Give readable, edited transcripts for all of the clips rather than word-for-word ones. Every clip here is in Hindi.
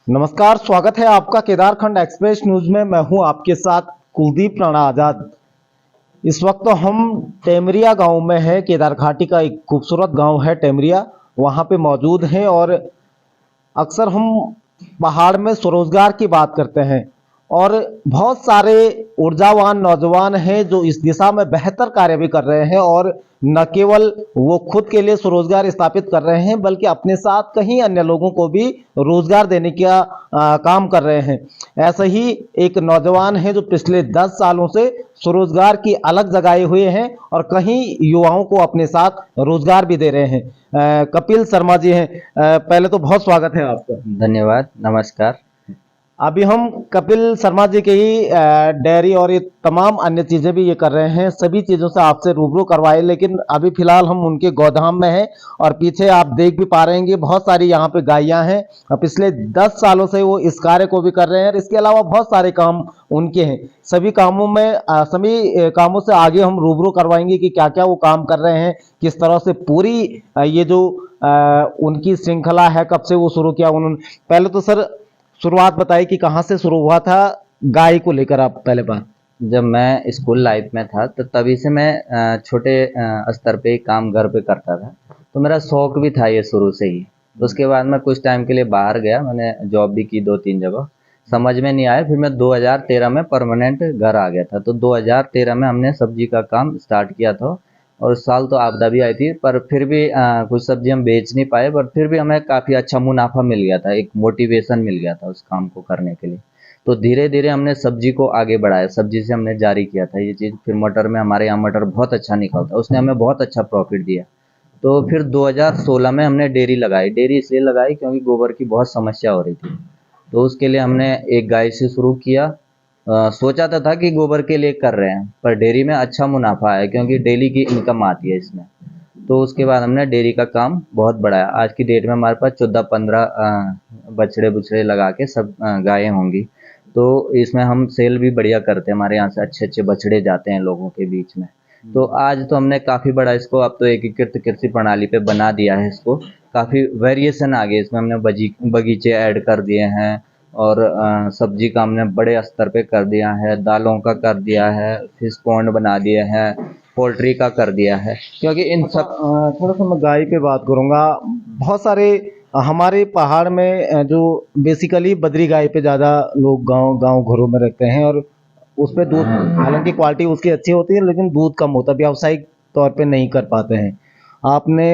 नमस्कार, स्वागत है आपका केदारखंड एक्सप्रेस न्यूज में। मैं हूं आपके साथ कुलदीप राणा आजाद। इस वक्त तो हम टेमरिया गांव में है। केदार घाटी का एक खूबसूरत गांव है टेमरिया, वहां पे मौजूद हैं। और अक्सर हम पहाड़ में स्वरोजगार की बात करते हैं और बहुत सारे ऊर्जावान नौजवान हैं जो इस दिशा में बेहतर कार्य भी कर रहे हैं। और न केवल वो खुद के लिए स्वरोजगार स्थापित कर रहे हैं बल्कि अपने साथ कहीं अन्य लोगों को भी रोजगार देने का काम कर रहे हैं। ऐसे ही एक नौजवान है जो पिछले 10 सालों से स्वरोजगार की अलग जगाए हुए हैं और कहीं युवाओं को अपने साथ रोजगार भी दे रहे हैं। कपिल शर्मा जी हैं। पहले तो बहुत स्वागत है आपका। धन्यवाद, नमस्कार। अभी हम कपिल शर्मा जी के ही डेयरी और ये तमाम अन्य चीजें भी ये कर रहे हैं, सभी चीजों से आपसे रूबरू करवाए। लेकिन अभी फिलहाल हम उनके गोदाम में हैं और पीछे आप देख भी पा रहे हैं कि बहुत सारी यहाँ पे गायें हैं और पिछले 10 सालों से वो इस कार्य को भी कर रहे हैं। और इसके अलावा बहुत सारे काम उनके हैं। सभी कामों में सभी कामों से आगे हम रूबरू करवाएंगे कि क्या क्या वो काम कर रहे हैं, किस तरह से पूरी ये जो उनकी श्रृंखला है, कब से वो शुरू किया उन्होंने। पहले तो सर शुरुआत बताइए कि कहाँ से शुरू हुआ था गाय को लेकर। आप पहले बात। जब मैं स्कूल लाइफ में था तो तभी से मैं छोटे स्तर पे काम घर पे करता था, तो मेरा शौक भी था ये शुरू से ही। तो उसके बाद मैं कुछ टाइम के लिए बाहर गया, मैंने जॉब भी की 2-3 जगह, समझ में नहीं आया। फिर मैं 2013 में परमानेंट घर आ गया था। तो 2013 में हमने सब्जी का काम स्टार्ट किया था और उस साल तो आपदा भी आई थी, पर फिर भी कुछ सब्जी हम बेच नहीं पाए, पर फिर भी हमें काफ़ी अच्छा मुनाफा मिल गया था, एक मोटिवेशन मिल गया था उस काम को करने के लिए। तो धीरे धीरे हमने सब्जी को आगे बढ़ाया, सब्जी से हमने जारी किया था ये चीज़। फिर मटर में, हमारे यहाँ मटर बहुत अच्छा निकलता, उसने हमें बहुत अच्छा प्रॉफिट दिया। तो फिर 2016 में हमने डेयरी लगाई। डेयरी इसलिए लगाई क्योंकि गोबर की बहुत समस्या हो रही थी। तो उसके लिए हमने एक गाय से शुरू किया। सोचा था कि गोबर के लिए कर रहे हैं, पर डेयरी में अच्छा मुनाफा है क्योंकि डेली की इनकम आती है इसमें। तो उसके बाद हमने डेयरी का काम बहुत बढ़ाया। आज की डेट में हमारे पास 14-15 बछड़े बुछड़े लगा के सब गायें होंगी। तो इसमें हम सेल भी बढ़िया करते हैं, हमारे यहाँ से अच्छे अच्छे बछड़े जाते हैं लोगों के बीच में। तो आज तो हमने काफ़ी बड़ा इसको, अब तो एकीकृत कृषि प्रणाली पे बना दिया है इसको। काफ़ी वेरिएशन आ गए इसमें, हमने बगीचे ऐड कर दिए हैं और सब्जी का हमने बड़े स्तर पे कर दिया है, दालों का कर दिया है, फिश पॉन्ड बना दिए हैं, पोल्ट्री का कर दिया है। क्योंकि इन सब थोड़ा सा मैं गाय पे बात करूंगा। बहुत सारे हमारे पहाड़ में जो बेसिकली बद्री गाय पे ज़्यादा लोग गांव गांव घरों में रखते हैं और उस पे दूध, हालांकि क्वालिटी उसकी अच्छी होती है लेकिन दूध कम होता है, व्यावसायिक तौर पे नहीं कर पाते हैं। आपने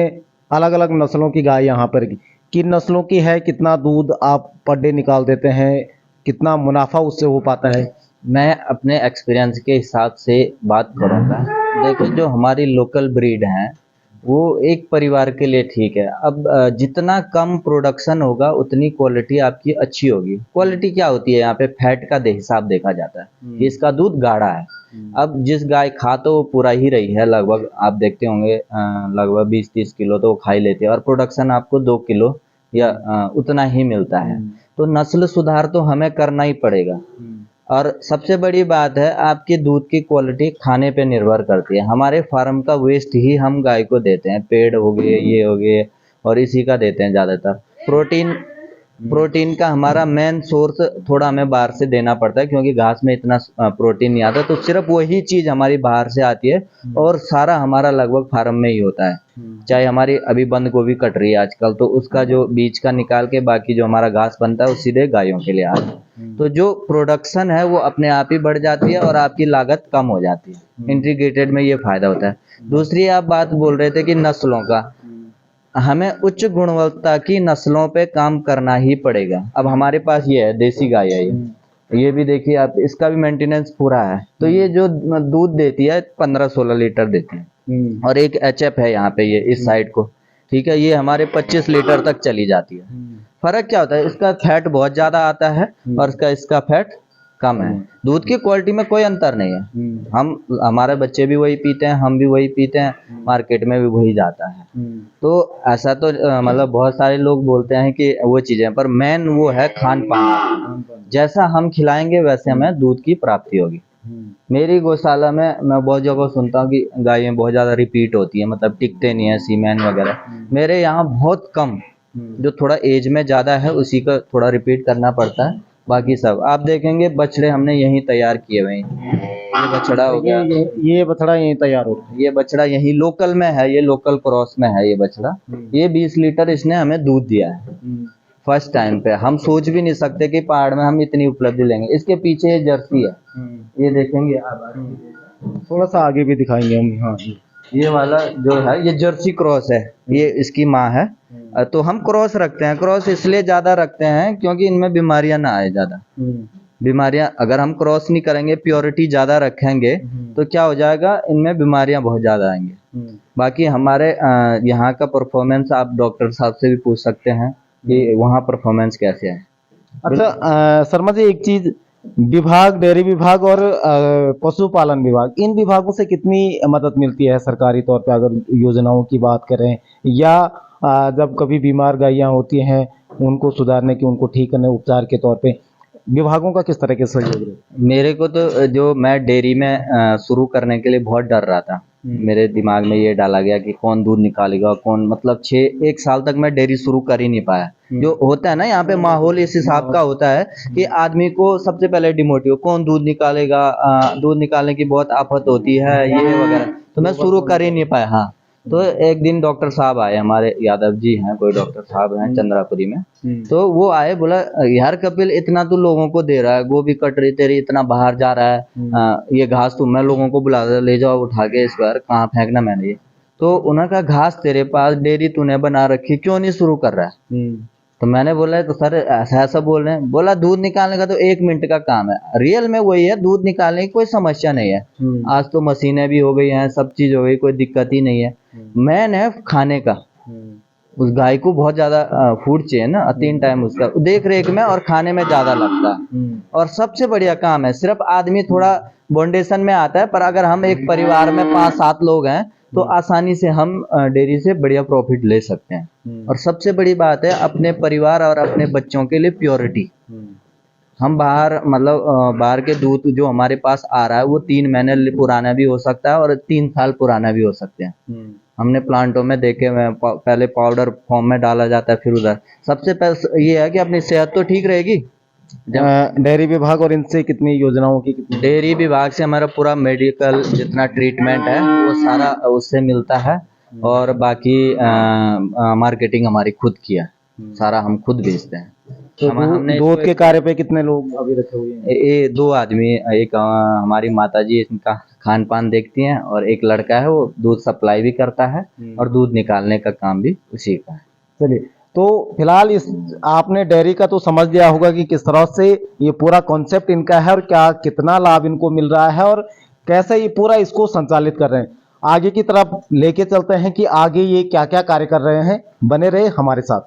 अलग अलग नस्लों की गाय यहाँ पर किन नस्लों की है, कितना दूध आप पर डे निकाल देते हैं, कितना मुनाफा उससे हो पाता है? मैं अपने एक्सपीरियंस के हिसाब से बात करूँगा। देखो, जो हमारी लोकल ब्रीड हैं वो एक परिवार के लिए ठीक है। अब जितना कम प्रोडक्शन होगा उतनी क्वालिटी आपकी अच्छी होगी। क्वालिटी क्या होती है, यहाँ पे फैट का हिसाब देखा जाता है कि इसका दूध गाढ़ा है। अब जिस गाय खा तो वो पूरा ही रही है, लगभग आप देखते होंगे लगभग 20-30 किलो तो वो खा ही लेती है और प्रोडक्शन आपको 2 किलो या उतना ही मिलता है। तो नस्ल सुधार तो हमें करना ही पड़ेगा। और सबसे बड़ी बात है, आपके दूध की क्वालिटी खाने पे निर्भर करती है। हमारे फार्म का वेस्ट ही हम गाय को देते हैं, पेड़ हो गए, ये हो गए, और इसी का देते हैं ज़्यादातर। प्रोटीन का हमारा मेन सोर्स थोड़ा हमें बाहर से देना पड़ता है क्योंकि घास में इतना प्रोटीन नहीं आता। तो सिर्फ वही चीज़ हमारी बाहर से आती है और सारा हमारा लगभग फार्म में ही होता है। चाहे हमारी अभी बंद गोभी कट रही है आजकल, तो उसका जो बीज का निकाल के बाकी जो हमारा घास बनता है वो सीधे गायों के लिए आता है। तो जो प्रोडक्शन है वो अपने आप ही बढ़ जाती है और आपकी लागत कम हो जाती है। इंटीग्रेटेड में ये फायदा होता है। दूसरी आप बात बोल रहे थे कि नस्लों का, हमें उच्च गुणवत्ता की नस्लों पे काम करना ही पड़ेगा। अब हमारे पास ये है, देसी गाय है ये भी देखिए आप, इसका भी मेंटेनेंस पूरा है। तो ये जो दूध देती है 15-16 लीटर देती है। और एक एचएफ है यहाँ पे, ये इस साइड को, ठीक है, ये हमारे 25 लीटर तक चली जाती है। फर्क क्या होता है, इसका फैट बहुत ज्यादा आता है और इसका फैट कम है। दूध की क्वालिटी में कोई अंतर नहीं है। हमारे बच्चे भी वही पीते हैं, हम भी वही पीते हैं, मार्केट में भी वही जाता है। तो ऐसा तो मतलब बहुत सारे लोग बोलते हैं कि वो चीजें, पर मेन वो है खान पान। जैसा हम खिलाएंगे वैसे हमें दूध की प्राप्ति होगी। मेरी गौशाला में मैं बहुत जगह सुनता हूँ कि गायें बहुत ज्यादा रिपीट होती है, मतलब टिकते नहीं है, सीमेन वगैरह। मेरे यहाँ बहुत कम, जो थोड़ा एज में ज़्यादा है उसी का थोड़ा रिपीट करना पड़ता है, बाकी सब आप देखेंगे बछड़े हमने यहीं तैयार किए हुए हैं। ये बछड़ा हो गया, ये बछड़ा यहीं तैयार हो रहा ये बछड़ा यहीं लोकल में है, ये लोकल क्रॉस में है ये बछड़ा। ये 20 लीटर इसने हमें दूध दिया है है। फर्स्ट टाइम पे। हम सोच भी नहीं सकते कि पहाड़ में हम इतनी उपलब्धि लेंगे। इसके पीछे ये जर्सी है, ये देखेंगे आप, थोड़ा सा आगे भी दिखाएंगे हम। हाँ, ये वाला जो है ये जर्सी क्रॉस है, ये इसकी माँ है। तो हम क्रॉस रखते हैं, क्रॉस इसलिए ज्यादा रखते हैं क्योंकि इनमें बीमारियां ना आए ज्यादा। बीमारियां अगर हम क्रॉस नहीं करेंगे, प्योरिटी ज्यादा रखेंगे तो क्या हो जाएगा, इनमें बीमारियां बहुत ज्यादा आएंगी। बाकी हमारे यहाँ का परफॉर्मेंस आप डॉक्टर साहब से भी पूछ सकते हैं कि वहाँ परफॉर्मेंस कैसे है। अच्छा शर्मा जी, एक चीज, विभाग, डेयरी विभाग और पशुपालन विभाग, इन विभागों से कितनी मदद मिलती है सरकारी तौर पे, अगर योजनाओं की बात करें, या जब कभी बीमार गायें होती हैं उनको सुधारने की, उनको ठीक करने, उपचार के तौर पे विभागों का किस तरह के सहयोग है? मेरे को तो जो मैं डेयरी में शुरू करने के लिए बहुत डर रहा था। मेरे दिमाग में ये डाला गया कि कौन दूध निकालेगा, कौन, मतलब 1 साल तक मैं डेयरी शुरू कर ही नहीं पाया। जो होता है ना यहाँ पे माहौल इस हिसाब का होता है कि आदमी को सबसे पहले डिमोटिव, कौन दूध निकालेगा, दूध निकालने की बहुत आफत होती है, ये वगैरह, तो मैं शुरू कर ही नहीं पाया। हाँ, तो एक दिन डॉक्टर साहब आए, हमारे यादव जी हैं, कोई डॉक्टर साहब हैं चंद्रापुरी में। तो वो आए, बोला यार कपिल, इतना तू लोगों को दे रहा है, गोभी कट रही तेरी, इतना बाहर जा रहा है, ये घास तुम, मैं लोगों को बुला ले जाओ उठा के, इस बार कहाँ फेंकना मैंने ये। तो उन्होंने कहा घास तेरे पास, डेयरी तूने बना रखी, क्यों नहीं शुरू कर रहा है? तो मैंने बोला तो सर ऐसा ऐसा बोल रहे हैं। बोला दूध निकालने का तो 1 मिनट का काम है, रियल में वही है, दूध निकालने की कोई समस्या नहीं है। आज तो मशीनें भी हो गई हैं, सब चीज हो गई, कोई दिक्कत ही नहीं है। मैन है खाने का, उस गाय को बहुत ज्यादा फूड चाहिए ना, 3 टाइम उसका देख रेख में और खाने में ज्यादा लगता है। और सबसे बढ़िया काम है, सिर्फ आदमी थोड़ा बाउंडेशन में आता है, पर अगर हम एक परिवार में 5-7 लोग हैं तो आसानी से हम डेयरी से बढ़िया प्रॉफिट ले सकते हैं। और सबसे बड़ी बात है अपने परिवार और अपने बच्चों के लिए प्योरिटी। हम बाहर, मतलब बाहर के दूध जो हमारे पास आ रहा है वो 3 महीने पुराना भी हो सकता है और 3 साल पुराना भी हो सकते हैं। हमने प्लांटों में देखे हुए, पहले पाउडर फॉर्म में डाला जाता है, फिर उधर सबसे पहले ये है कि अपनी सेहत तो ठीक रहेगी। डेयरी विभाग और इनसे कितनी योजनाओं की, कितनी? डेयरी विभाग से हमारा पूरा मेडिकल जितना ट्रीटमेंट है वो सारा उससे मिलता है, और बाकी मार्केटिंग हमारी खुद की है, सारा हम खुद बेचते हैं। तो हमने दूध के कार्य पे कितने लोग अभी रखे हुए हैं? ये 2 आदमी, एक हमारी माता जी इनका खान पान देखती हैं, और एक लड़का है वो दूध सप्लाई भी करता है और दूध निकालने का काम भी उसी का है। चलिए, तो फिलहाल इस आपने डेयरी का तो समझ लिया होगा कि किस तरह से ये पूरा कॉन्सेप्ट इनका है और क्या कितना लाभ इनको मिल रहा है और कैसे ये पूरा इसको संचालित कर रहे हैं। आगे की तरफ लेके चलते हैं कि आगे ये क्या क्या कार्य कर रहे हैं। बने रहे हमारे साथ।